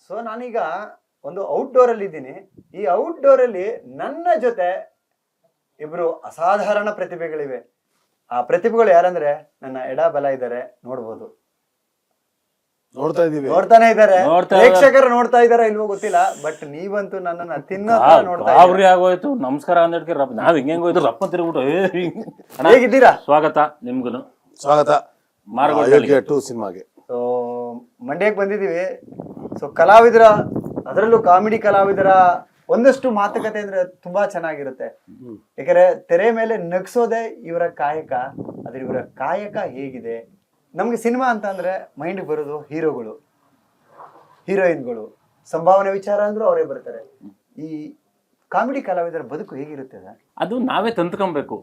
So ನಾನೀಗ ಒಂದು outdoor ಅಲ್ಲಿ ಇದ್ದೀನಿ. ಈ ಔಟ್ಡೋರ್ ಅಲ್ಲಿ ನನ್ನ ಜೊತೆ ಇಬ್ರು ಅಸಾಧಾರಣ ಪ್ರತಿಭೆಗಳಿವೆ. ಆ ಪ್ರತಿಭೆಗಳು ಯಾರಂದ್ರೆ ನನ್ನ ಎಡ ಬಲ ಇದ್ದಾರೆ, ನೋಡ್ಬೋದು. ನೋಡ್ತಾ ಇದೀವಿ, ನೋಡ್ತಾನೆ ಇದ್ದಾರೆ, ಪ್ರೇಕ್ಷಕರು ನೋಡ್ತಾ ಇದಾರ ಇಲ್ವೋ ಗೊತ್ತಿಲ್ಲ, ಬಟ್ ನೀವಂತೂ ನನ್ನನ್ನ ತಿನ್ನೋ ನೋಡ್ತಾ ಆಗೋಯ್ತು. ನಮಸ್ಕಾರ ಅಂದೇಳ್ಕೆ ನಾವ್ ಹಿಂಗೋಯ್ತು ರಪ್ಪ ತಿರುಗ್ಬಿಟ್ಟು ಹೇಗಿದ್ದೀರಾ? ಸ್ವಾಗತ ನಿಮ್ಗುನು. ಸ್ವಾಗತ ಮಾರ್ಗೋಳ್ಗೆ ಟು ಸಿನಿಮಾಗೆ. ಸೊ ಮಂಡ್ಯಕ್ಕೆ ಬಂದಿದೀವಿ. ಸೊ ಕಲಾವಿದರ, ಅದರಲ್ಲೂ ಕಾಮಿಡಿ ಕಲಾವಿದರ ಒಂದಷ್ಟು ಮಾತುಕತೆ ಅಂದ್ರೆ ತುಂಬಾ ಚೆನ್ನಾಗಿರುತ್ತೆ. ಯಾಕಂದ್ರೆ ತೆರೆ ಮೇಲೆ ನಗ್ಸೋದೆ ಇವರ ಕಾಯಕ. ಆದ್ರೆ ಇವರ ಕಾಯಕ ಹೇಗಿದೆ, ನಮ್ಗೆ ಸಿನಿಮಾ ಅಂತ ಅಂದ್ರೆ ಮೈಂಡ್ ಬರೋದು ಹೀರೋಗಳು, ಹೀರೋಯಿನ್ಗಳು, ಸಂಭಾವನೆ ವಿಚಾರ ಅಂದ್ರೂ ಅವರೇ ಬರ್ತಾರೆ. ಈ ಕಾಮಿಡಿ ಕಲಾವಿದರ ಬದುಕು ಹೇಗಿರುತ್ತೆ ಸರ್? ಅದು ನಾವೇ ತಂದ್ಕೊಬೇಕು.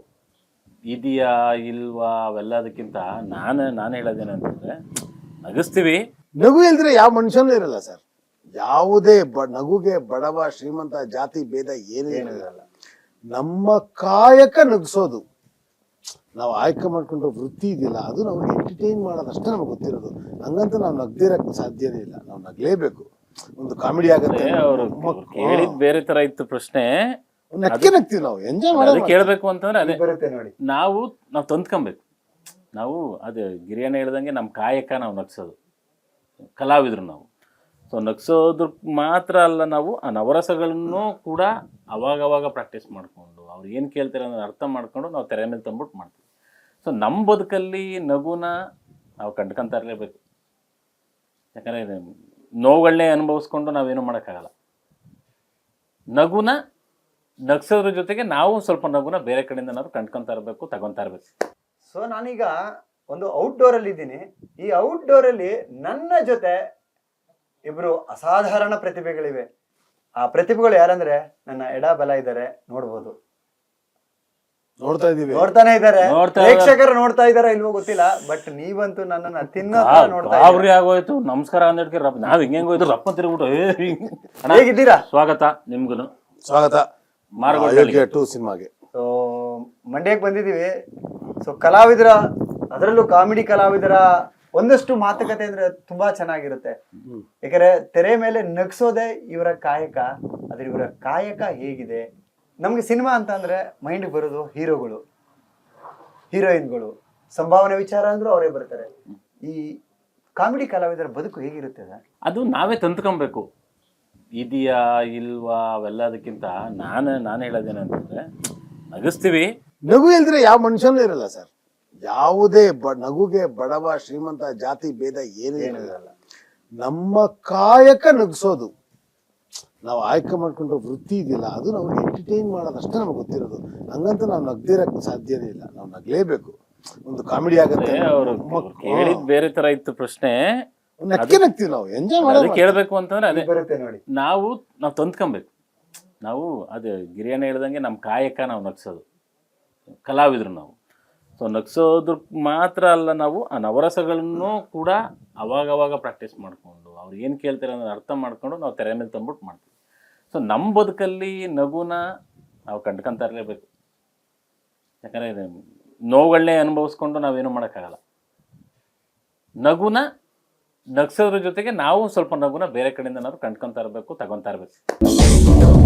ಇದೆಯಾ ಇಲ್ವಾ ಅವೆಲ್ಲದಕ್ಕಿಂತ ನಾನು ಹೇಳೋದೇನಂತಂದ್ರೆ, ನಗಿಸ್ತೀವಿ. ನಗು ಇಲ್ದ್ರೆ ಯಾವ ಮನುಷ್ಯನೂ ಇರಲ್ಲ ಸರ್. ಯಾವುದೇ ನಗುಗೆ ಬಡವ ಶ್ರೀಮಂತ ಜಾತಿ ಭೇದ ಏನೂ ಇರಲ್ಲ. ನಮ್ಮ ಕಾಯಕ ನಗಿಸೋದು. ನಾವು ಆಯ್ಕೆ ಮಾಡ್ಕೊಂಡ್ರೆ ವೃತ್ತಿ ಇದೆಯಲ್ಲ, ಅದು ನಾವು ಎಂಟರ್ಟೈನ್ ಮಾಡೋದಷ್ಟೇ ನಮ್ಗೆ ಗೊತ್ತಿರೋದು. ಹಂಗಂತ ನಾವು ನಗ್ದಿರಕ್ ಸಾಧ್ಯನೇ ಇಲ್ಲ. ನಾವು ನಗ್ಲೇಬೇಕು. ಒಂದು ಕಾಮಿಡಿ ಆಗುತ್ತೆ. ಅವರು ಕೇಳಿದ್ ಬೇರೆ ತರ ಇತ್ತು ಪ್ರಶ್ನೆ. ನಗ್ತೀವಿ ನಾವು, ಎಂಜಾಯ್ ಮಾಡೋದು ಕೇಳ್ಬೇಕು ಅಂತಂದ್ರೆ ಅದೇ ಬರುತ್ತೆ ನೋಡಿ. ನಾವು ತಂದ್ಕೊಬೇಕು. ನಾವು ಅದು ಗಿರಿಯಣ್ಣ ಹೇಳ್ದಂಗೆ ನಮ್ಮ ಕಾಯಕ ನಾವು ನಗ್ಸೋದು ಕಲಾವಿದ್ರು ನಾವು. ಸೊ ನಗ್ಸೋದ್ರ ಮಾತ್ರ ಅಲ್ಲ, ನಾವು ಆ ನವರಸಗಳನ್ನು ಕೂಡ ಅವಾಗವಾಗ ಪ್ರಾಕ್ಟೀಸ್ ಮಾಡಿಕೊಂಡು ಅವ್ರು ಏನು ಕೇಳ್ತಾರೆ ಅನ್ನೋದು ಅರ್ಥ ಮಾಡ್ಕೊಂಡು ನಾವು ತೆರೆ ಮೇಲೆ ತಂದ್ಬಿಟ್ಟು ಮಾಡ್ತೀವಿ. ಸೊ ನಮ್ಮ ಬದುಕಲ್ಲಿ ನಗುನ ನಾವು ಕಂಡ್ಕೊಂತ ಇರಲೇಬೇಕು. ಯಾಕಂದರೆ ನೋವುಗಳನ್ನೇ ಅನುಭವಿಸ್ಕೊಂಡು ನಾವೇನು ಮಾಡೋಕ್ಕಾಗಲ್ಲ. ನಗುನ ನಗ್ಸೋದ್ರ ಜೊತೆಗೆ ನಾವು ಸ್ವಲ್ಪ ನಗುನ ಬೇರೆ ಕಡೆಯಿಂದ ನಾವು ಕಂಡ್ಕೊತಾ ಇರಬೇಕು, ತಗೊತಾ ಇರಬೇಕು. ಸೊ ನಾನೀಗ ಒಂದು ಔಟ್ಡೋರ್ ಅಲ್ಲಿ ಇದ್ದೀನಿ. ಈ ಔಟ್ಡೋರ್ ಅಲ್ಲಿ ನನ್ನ ಜೊತೆ ಇಬ್ರು ಅಸಾಧಾರಣ ಪ್ರತಿಭೆಗಳಿವೆ. ಆ ಪ್ರತಿಭೆಗಳು ಯಾರಂದ್ರೆ ನನ್ನ ಎಡ ಬಲ ಇದ್ದಾರೆ, ನೋಡ್ಬೋದು. ನೋಡ್ತಾ ಇದೀವಿ, ನೋಡ್ತಾನೆ ಇದ್ದಾರೆ, ಪ್ರೇಕ್ಷಕರು ನೋಡ್ತಾ ಇದಾರ ಇಲ್ವೋ ಗೊತ್ತಿಲ್ಲ, ಬಟ್ ನೀವಂತೂ ನನ್ನನ್ನ ತಿನ್ನೋ ನೋಡ್ತಾ ಆಗೋಯ್ತು. ನಮಸ್ಕಾರ ಅಂದೇಳ್ಕೆ ನಾವ್ ಹಿಂಗೋಯ್ತು ರಪ್ಪ ತಿರುಗ್ಬಿಟ್ಟು ಹೇಗಿದ್ದೀರಾ? ಸ್ವಾಗತ ನಿಮ್ಗುನು. ಸ್ವಾಗತ ಮಾರ್ಗೋಳ್ಗೆ ಟು ಸಿನಿಮಾಗೆ. ಸೊ ಮಂಡ್ಯಕ್ಕೆ ಬಂದಿದೀವಿ. ಸೊ ಕಲಾವಿದರ, ಅದರಲ್ಲೂ ಕಾಮಿಡಿ ಕಲಾವಿದರ ಒಂದಷ್ಟು ಮಾತುಕತೆ ಅಂದ್ರೆ ತುಂಬಾ ಚೆನ್ನಾಗಿರುತ್ತೆ. ಯಾಕಂದ್ರೆ ತೆರೆ ಮೇಲೆ ನಗ್ಸೋದೆ ಇವರ ಕಾಯಕ. ಆದ್ರೆ ಇವರ ಕಾಯಕ ಹೇಗಿದೆ, ನಮ್ಗೆ ಸಿನಿಮಾ ಅಂತ ಅಂದ್ರೆ ಮೈಂಡ್ ಬರೋದು ಹೀರೋಗಳು, ಹೀರೋಯಿನ್ಗಳು, ಸಂಭಾವನೆ ವಿಚಾರ ಅಂದ್ರೂ ಅವರೇ ಬರ್ತಾರೆ. ಈ ಕಾಮಿಡಿ ಕಲಾವಿದರ ಬದುಕು ಹೇಗಿರುತ್ತೆ ಸರ್? ಅದು ನಾವೇ ತಂದ್ಕೊಬೇಕು. ಇದೆಯಾ ಇಲ್ವಾ ಅವೆಲ್ಲದಕ್ಕಿಂತ ನಾನು ಹೇಳೋದೇನಂತಂದ್ರೆ, ನಗಿಸ್ತೀವಿ. ನಗು ಇಲ್ದ್ರೆ ಯಾವ ಮನುಷ್ಯನೂ ಇರಲ್ಲ ಸರ್. ಯಾವುದೇ ನಗುಗೆ ಬಡವ ಶ್ರೀಮಂತ ಜಾತಿ ಭೇದ ಏನೂ ಇರಲ್ಲ. ನಮ್ಮ ಕಾಯಕ ನಗಿಸೋದು. ನಾವು ಆಯ್ಕೆ ಮಾಡ್ಕೊಂಡ್ರೆ ವೃತ್ತಿ ಇದೆಯಲ್ಲ, ಅದು ನಾವು ಎಂಟರ್ಟೈನ್ ಮಾಡೋದಷ್ಟೇ ನಮ್ಗೆ ಗೊತ್ತಿರೋದು. ಹಂಗಂತ ನಾವು ನಗ್ದಿರಕ್ ಸಾಧ್ಯನೇ ಇಲ್ಲ. ನಾವು ನಗ್ಲೇಬೇಕು. ಒಂದು ಕಾಮಿಡಿ ಆಗುತ್ತೆ. ಅವರು ಕೇಳಿದ್ ಬೇರೆ ತರ ಇತ್ತು ಪ್ರಶ್ನೆ. ನಗ್ತೀವಿ ನಾವು, ಎಂಜಾಯ್ ಮಾಡೋದು ಕೇಳ್ಬೇಕು ಅಂತಂದ್ರೆ ಅದೇ ಬರುತ್ತೆ ನೋಡಿ. ನಾವು ತಂದ್ಕೊಬೇಕು. ನಾವು ಅದು ಗಿರಿಯಣ್ಣ ಹೇಳ್ದಂಗೆ ನಮ್ಮ ಕಾಯಕ ನಾವು ನಗ್ಸೋದು ಕಲಾವಿದ್ರು ನಾವು. ಸೊ ನಗ್ಸೋದ್ರ ಮಾತ್ರ ಅಲ್ಲ, ನಾವು ಆ ನವರಸಗಳನ್ನು ಕೂಡ ಅವಾಗವಾಗ ಪ್ರಾಕ್ಟೀಸ್ ಮಾಡಿಕೊಂಡು ಅವ್ರು ಏನು ಕೇಳ್ತಾರೆ ಅನ್ನೋದು ಅರ್ಥ ಮಾಡ್ಕೊಂಡು ನಾವು ತೆರೆ ಮೇಲೆ ತಂದ್ಬಿಟ್ಟು ಮಾಡ್ತೀವಿ. ಸೊ ನಮ್ಮ ಬದುಕಲ್ಲಿ ನಗುನ ನಾವು ಕಂಡ್ಕೊತಾ ಇರಲೇಬೇಕು. ಯಾಕಂದರೆ ನೋವುಗಳನ್ನೇ ಅನುಭವಿಸ್ಕೊಂಡು ನಾವೇನು ಮಾಡೋಕ್ಕಾಗಲ್ಲ. ನಗುನ ನಗ್ಸೋದ್ರ ಜೊತೆಗೆ ನಾವು ಸ್ವಲ್ಪ ನಗುನ ಬೇರೆ ಕಡೆಯಿಂದ ನಾವು ಕಂಡ್ಕೊತಾ ಇರಬೇಕು, ತಗೊತಾ ಇರಬೇಕು.